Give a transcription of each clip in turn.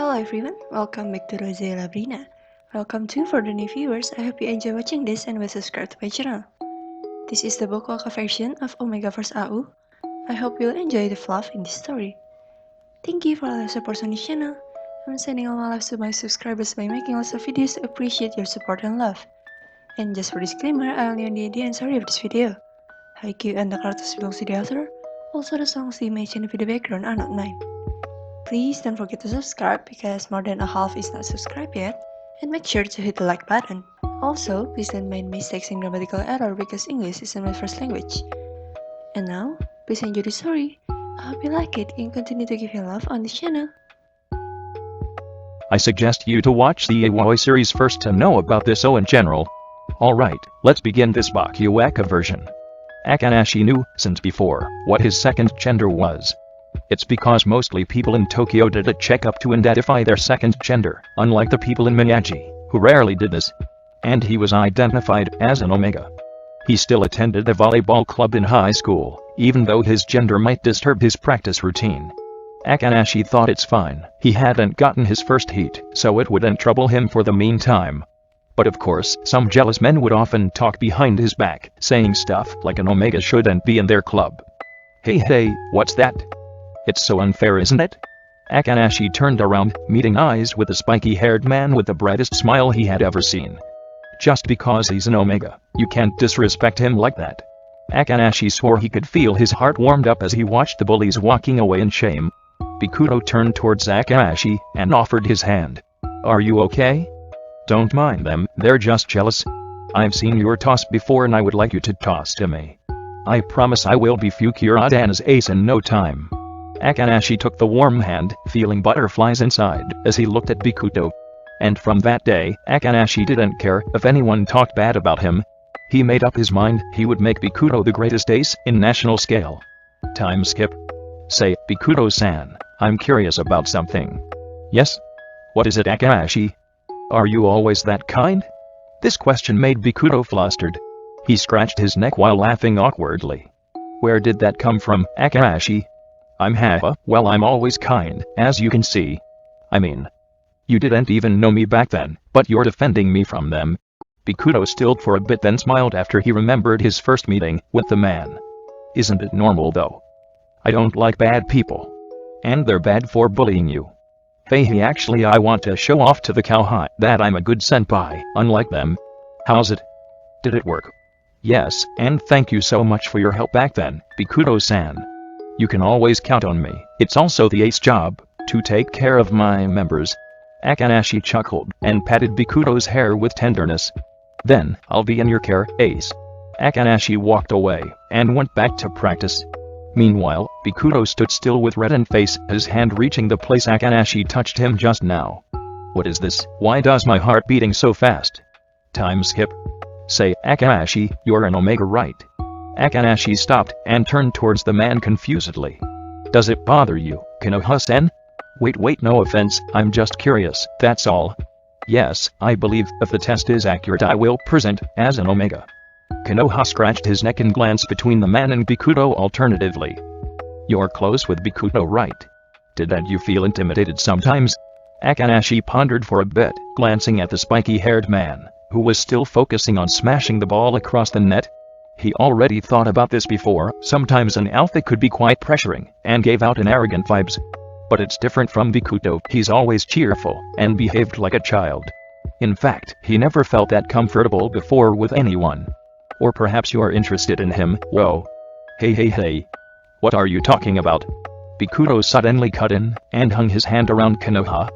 Hello everyone, welcome back to Rose Labrina. Welcome to for the new viewers, I hope you enjoy watching this and will subscribe to my channel. This is the BokuAka version of Omegaverse AU. I hope you'll enjoy the fluff in this story. Thank you for all your support on this channel. I'm sending all my love to my subscribers by making lots of videos to appreciate your support and love. And just for disclaimer, I only own the idea and story of this video. Haikyuu and the characters belong to the author, also the songs the image and the video background are not mine. Please don't forget to subscribe because more than a half is not subscribed yet, and make sure to hit the like button. Also, please don't mind mistakes and grammatical error because English isn't my first language. And now, please enjoy the story. I hope you like it and continue to give your love on this channel. I suggest you to watch the Haikyuu series first to know about this show in general. Alright, let's begin this BokuAka version. Akaashi knew, since before, what his second gender was. It's because mostly people in Tokyo did a checkup to identify their second gender, unlike the people in Miyagi, who rarely did this. And he was identified as an Omega. He still attended the volleyball club in high school, even though his gender might disturb his practice routine. Akaashi thought it's fine, he hadn't gotten his first heat, so it wouldn't trouble him for the meantime. But of course, some jealous men would often talk behind his back, saying stuff like an Omega shouldn't be in their club. Hey, what's that? It's so unfair, isn't it? Akaashi turned around, meeting eyes with the spiky-haired man with the brightest smile he had ever seen. Just because he's an Omega, you can't disrespect him like that. Akaashi swore he could feel his heart warmed up as he watched the bullies walking away in shame. Bokuto turned towards Akaashi and offered his hand. Are you okay? Don't mind them, they're just jealous. I've seen your toss before and I would like you to toss to me. I promise I will be Fukurodani's ace in no time. Akaashi took the warm hand, feeling butterflies inside, as he looked at Bokuto. And from that day, Akaashi didn't care if anyone talked bad about him. He made up his mind he would make Bokuto the greatest ace in national scale. Time skip. Say, Bokuto-san, I'm curious about something. Yes? What is it, Akaashi? Are you always that kind? This question made Bokuto flustered. He scratched his neck while laughing awkwardly. Where did that come from, Akaashi? Well, I'm always kind, as you can see. I mean, you didn't even know me back then, but you're defending me from them. Bokuto stilled for a bit then smiled after he remembered his first meeting with the man. Isn't it normal though? I don't like bad people. And they're bad for bullying you. Hey, actually I want to show off to the cowhide that I'm a good senpai, unlike them. How's it? Did it work? Yes, and thank you so much for your help back then, Bokuto-san. You can always count on me. It's also the ace job, to take care of my members. Akaashi chuckled and patted Bokuto's hair with tenderness. Then, I'll be in your care, ace. Akaashi walked away and went back to practice. Meanwhile, Bokuto stood still with reddened face, his hand reaching the place Akaashi touched him just now. What is this? Why does my heart beating so fast? Time skip. Say, Akaashi, you're an Omega, right? Akaashi stopped and turned towards the man confusedly. Does it bother you, Konoha-sen? Wait, no offense, I'm just curious, that's all. Yes, I believe if the test is accurate I will present as an Omega. Konoha scratched his neck and glanced between the man and Bokuto alternatively. You're close with Bokuto, right? Didn't you feel intimidated sometimes? Akaashi pondered for a bit, glancing at the spiky-haired man, who was still focusing on smashing the ball across the net. He already thought about this before, sometimes an alpha could be quite pressuring, and gave out an arrogant vibes. But it's different from Bokuto, he's always cheerful, and behaved like a child. In fact, he never felt that comfortable before with anyone. Or perhaps you're interested in him, whoa. Hey. What are you talking about? Bokuto suddenly cut in, and hung his hand around Konoha.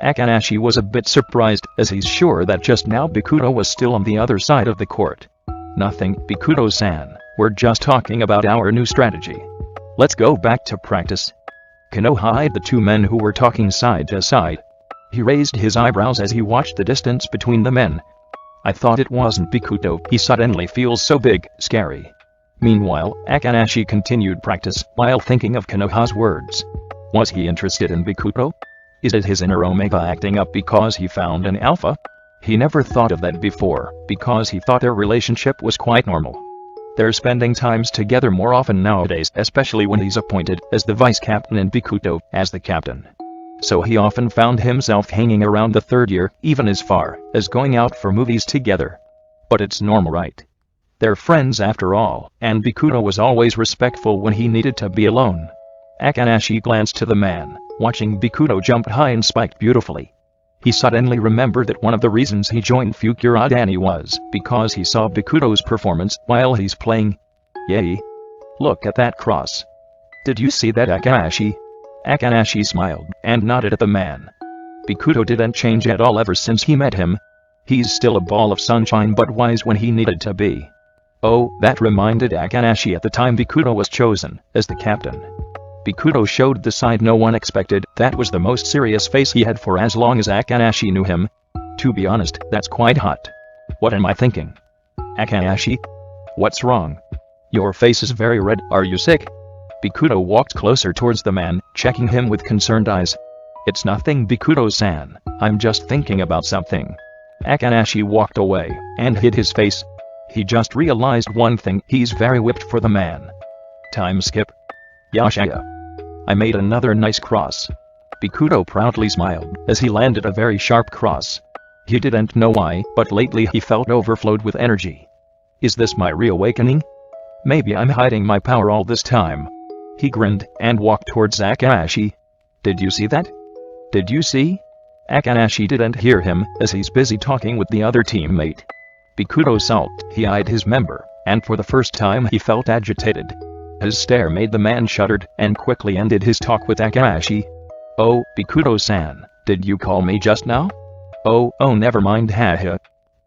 Akaashi was a bit surprised, as he's sure that just now Bokuto was still on the other side of the court. Nothing, Bokuto-san, we're just talking about our new strategy. Let's go back to practice. Konoha eyed the two men who were talking side to side. He raised his eyebrows as he watched the distance between the men. I thought it wasn't Bokuto, he suddenly feels so big, scary. Meanwhile, Akaashi continued practice, while thinking of Konoha's words. Was he interested in Bokuto? Is it his inner Omega acting up because he found an alpha? He never thought of that before, because he thought their relationship was quite normal. They're spending times together more often nowadays, especially when he's appointed as the vice captain and Bokuto as the captain. so he often found himself hanging around the third year, even as far as going out for movies together. But it's normal, right? They're friends after all, and Bokuto was always respectful when he needed to be alone. Akaashi glanced to the man, watching Bokuto jump high and spike beautifully. He suddenly remembered that one of the reasons he joined Fukurodani was because he saw Bokuto's performance while he's playing. Yay! Look at that cross. Did you see that, Akaashi? Akaashi smiled and nodded at the man. Bokuto didn't change at all ever since he met him. He's still a ball of sunshine but wise when he needed to be. Oh, that reminded Akaashi at the time Bokuto was chosen as the captain. Bokuto showed the side no one expected. That was the most serious face he had for as long as Akaashi knew him. To be honest, that's quite hot. What am I thinking? Akaashi? What's wrong? Your face is very red, are you sick? Bokuto walked closer towards the man, checking him with concerned eyes. It's nothing, Bokuto-san, I'm just thinking about something. Akaashi walked away and hid his face. He just realized one thing, he's very whipped for the man. Time skip. Yashaya. I made another nice cross. Bokuto proudly smiled as he landed a very sharp cross. He didn't know why, but lately he felt overflowed with energy. Is this my reawakening? Maybe I'm hiding my power all this time. He grinned and walked towards Akaashi. Did you see that? Did you see? Akaashi didn't hear him as he's busy talking with the other teammate. Bokuto sulked. He eyed his member, and for the first time he felt agitated. His stare made the man shuddered and quickly ended his talk with Akaashi. Oh, Bokuto-san, did you call me just now? Oh, never mind, haha.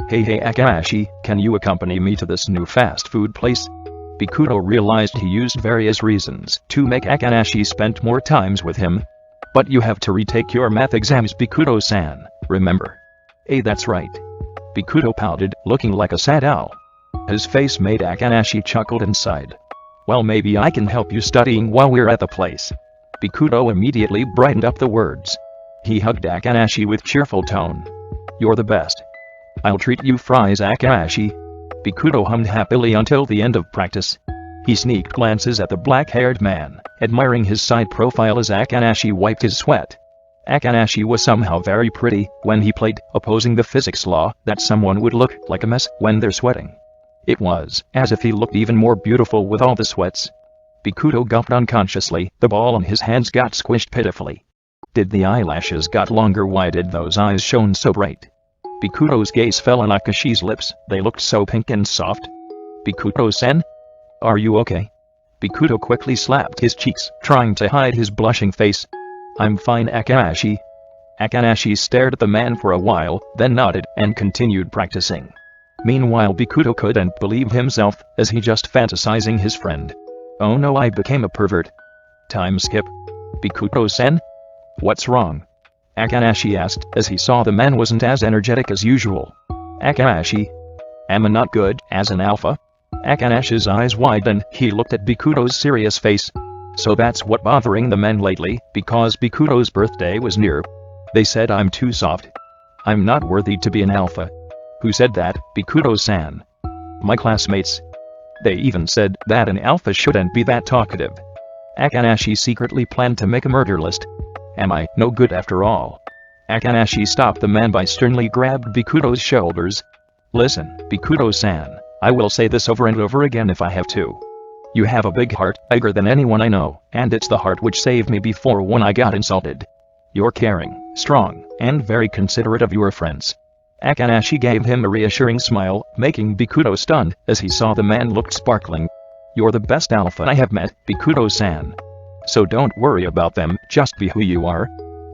Hey Akaashi, can you accompany me to this new fast food place? Bokuto realized he used various reasons to make Akaashi spend more times with him. But you have to retake your math exams, Bokuto-san, remember? Hey, that's right. Bokuto pouted, looking like a sad owl. His face made Akaashi chuckle and sighed. Well, maybe I can help you studying while we're at the place. Bokuto immediately brightened up the words. He hugged Akaashi with cheerful tone. You're the best. I'll treat you fries, Akaashi. Bokuto hummed happily until the end of practice. He sneaked glances at the black-haired man, admiring his side profile as Akaashi wiped his sweat. Akaashi was somehow very pretty when he played, opposing the physics law that someone would look like a mess when they're sweating. It was as if he looked even more beautiful with all the sweats. Bokuto gulped unconsciously, the ball in his hands got squished pitifully. Did the eyelashes got longer? Why did those eyes shone so bright? Bokuto's gaze fell on Akaashi's lips, they looked so pink and soft. Bokuto-sen? Are you okay? Bokuto quickly slapped his cheeks, trying to hide his blushing face. I'm fine, Akaashi. Akaashi stared at the man for a while, then nodded and continued practicing. Meanwhile, Bokuto couldn't believe himself, as he just fantasizing his friend. Oh no, I became a pervert. Time skip. Bokuto-sen? What's wrong? Akaashi asked, as he saw the man wasn't as energetic as usual. Akaashi? Am I not good as an alpha? Akaashi's eyes widened, he looked at Bokuto's serious face. So that's what bothering the men lately, because Bokuto's birthday was near. They said I'm too soft. I'm not worthy to be an alpha. Who said that, Bokuto-san? My classmates. They even said that an alpha shouldn't be that talkative. Akaashi secretly planned to make a murder list. Am I no good after all? Akaashi stopped the man by sternly grabbed Bokuto's shoulders. Listen, Bokuto-san, I will say this over and over again if I have to. You have a big heart, bigger than anyone I know, and it's the heart which saved me before when I got insulted. You're caring, strong, and very considerate of your friends. Akaashi gave him a reassuring smile, making Bokuto stunned as he saw the man looked sparkling. You're the best alpha I have met, Bokuto-san. So don't worry about them, just be who you are.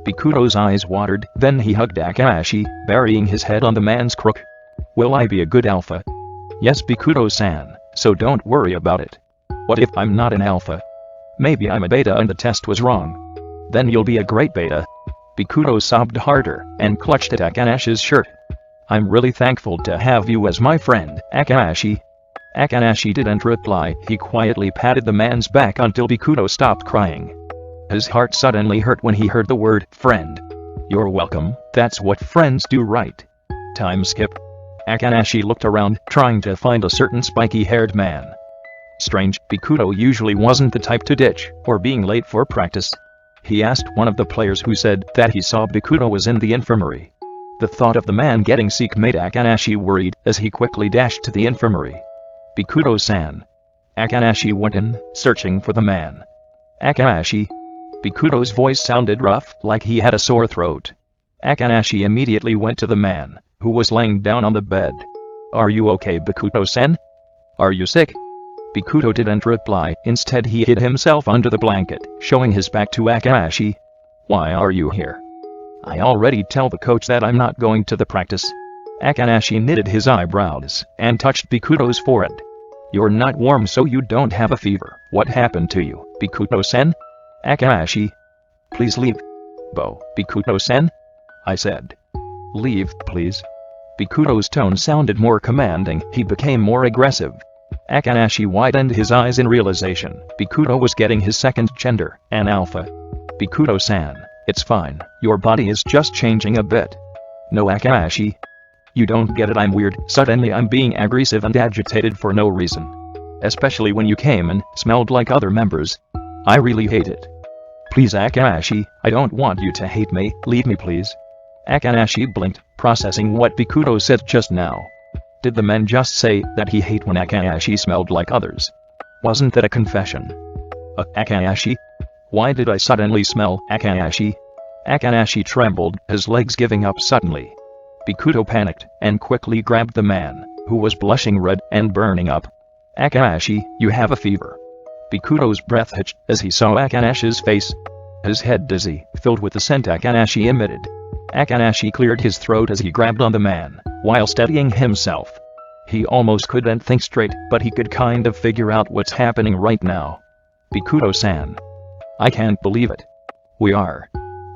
Bokuto's eyes watered, then he hugged Akaashi, burying his head on the man's crook. Will I be a good alpha? Yes, Bokuto-san, so don't worry about it. What if I'm not an alpha? Maybe I'm a beta and the test was wrong. Then you'll be a great beta. Bokuto sobbed harder and clutched at Akaashi's shirt. I'm really thankful to have you as my friend, Akaashi. Akaashi didn't reply, he quietly patted the man's back until Bokuto stopped crying. His heart suddenly hurt when he heard the word, friend. You're welcome, that's what friends do, right? Time skip. Akaashi looked around, trying to find a certain spiky-haired man. Strange, Bokuto usually wasn't the type to ditch, or being late for practice. he asked one of the players, who said that he saw Bokuto was in the infirmary. The thought of the man getting sick made Akaashi worried as he quickly dashed to the infirmary. Bokuto-san. Akaashi went in, searching for the man. Akaashi. Bokuto's voice sounded rough, like he had a sore throat. Akaashi immediately went to the man, who was laying down on the bed. "Are you okay, Bokuto-san? Are you sick?" Bokuto didn't reply. Instead, he hid himself under the blanket, showing his back to Akaashi. "Why are you here? I already tell the coach that I'm not going to the practice." Akaashi knitted his eyebrows and touched Bokuto's forehead. "You're not warm, so you don't have a fever. What happened to you, Bokuto-san?" Akaashi. "Please leave." Bokuto-san? I said. "Leave, please." Bokuto's tone sounded more commanding. He became more aggressive. Akaashi widened his eyes in realization. Bokuto was getting his second gender, an alpha. "Bokuto-san, it's fine. Your body is just changing a bit." "No, Akaashi. You don't get it. I'm weird. Suddenly I'm being aggressive and agitated for no reason. Especially when you came and smelled like other members. I really hate it." "Please, Akaashi, I don't want you to hate me. Leave me, please." Akaashi blinked, processing what Bokuto said just now. Did the man just say that he hated when Akaashi smelled like others? Wasn't that a confession? Akaashi? Why did I suddenly smell Akaashi? Akaashi trembled, his legs giving up suddenly. Bokuto panicked and quickly grabbed the man, who was blushing red and burning up. "Akaashi, you have a fever." Bokuto's breath hitched as he saw Akaashi's face. His head dizzy, filled with the scent Akaashi emitted. Akaashi cleared his throat as he grabbed on the man, while steadying himself. He almost couldn't think straight, but he could kind of figure out what's happening right now. "Bokuto-san. I can't believe it. We are."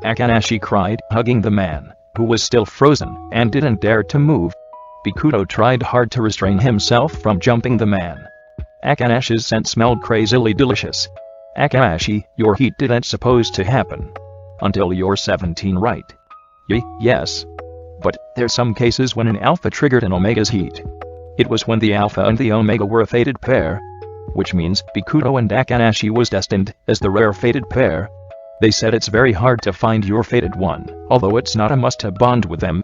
Akaashi cried, hugging the man, who was still frozen and didn't dare to move. Bokuto tried hard to restrain himself from jumping the man. Akaashi's scent smelled crazily delicious. "Akaashi, your heat didn't supposed to happen. Until you're 17, right?" Yes. But there's some cases when an alpha triggered an omega's heat. It was when the alpha and the omega were a fated pair. Which means Bokuto and Akaashi was destined as the rare fated pair. They said it's very hard to find your fated one, although it's not a must to bond with them.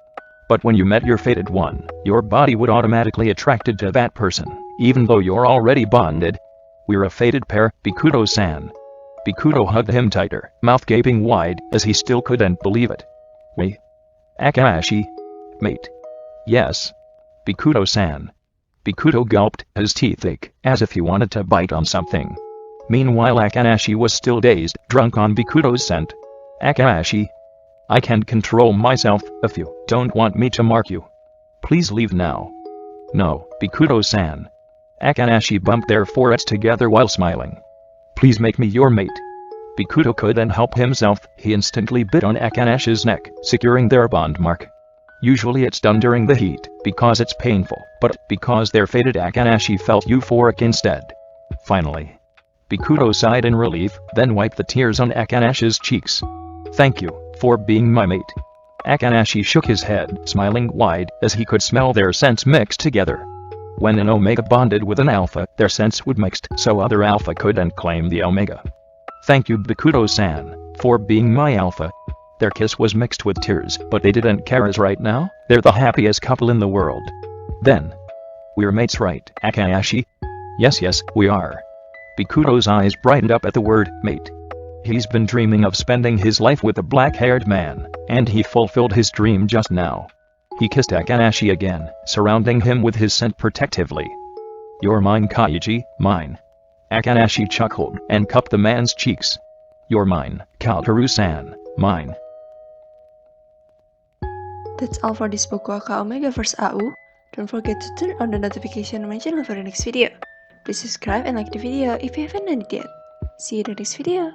But when you met your fated one, your body would automatically attracted to that person, even though you're already bonded. "We're a fated pair, Bokuto-san." Bokuto hugged him tighter, mouth gaping wide, as he still couldn't believe it. "We? Akaashi? Mate?" "Yes. Bokuto-san." Bokuto gulped, his teeth ache, as if he wanted to bite on something. Meanwhile, Akaashi was still dazed, drunk on Bokuto's scent. "Akaashi? I can't control myself. If you don't want me to mark you, please leave now." "No, Bokuto-san." Akaashi bumped their foreheads together while smiling. "Please make me your mate." Bokuto couldn't help himself. He instantly bit on Akaashi's neck, securing their bond mark. Usually it's done during the heat, because it's painful, but because they're fated, Akaashi felt euphoric instead. Finally. Bokuto sighed in relief, then wiped the tears on Akaashi's cheeks. "Thank you for being my mate." Akaashi shook his head, smiling wide, as he could smell their scents mixed together. When an omega bonded with an alpha, their scents would mixed, so other alpha couldn't claim the omega. "Thank you, Bokuto-san, for being my alpha." Their kiss was mixed with tears, but they didn't care, as right now, they're the happiest couple in the world. Then, "We're mates, right, Akaashi?" Yes, we are." Bokuto's eyes brightened up at the word, mate. He's been dreaming of spending his life with a black-haired man, and he fulfilled his dream just now. He kissed Akaashi again, surrounding him with his scent protectively. "You're mine, Kaiji, mine." Akaashi chuckled and cupped the man's cheeks. "You're mine, Kaoru-san, mine." That's all for this BokuAka Omegaverse AU. Don't forget to turn on the notification on my channel for the next video. Please subscribe and like the video if you haven't done it yet. See you in the next video.